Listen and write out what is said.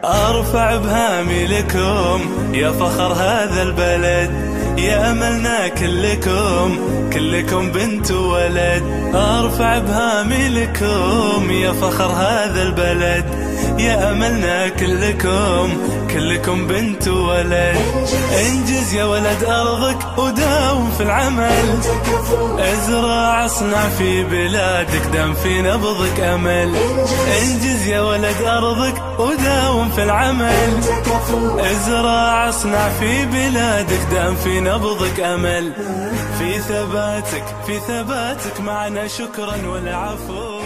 أرفع بهامي لكم يا فخر هذا البلد، يا أملنا كلكم بنت وولد. أرفع بهامي لكم يا فخر هذا البلد، يا أملنا كلكم بنت وولد. انجز يا ولد أرضك وداوم في العمل، ازرع اصنع في بلادك دام في نبضك أمل. انجز يا ولد أرضك وداوم في العمل، ازرع اصنع في بلادك دام في نبضك أمل. في ثباتك معنا شكرا والعفو.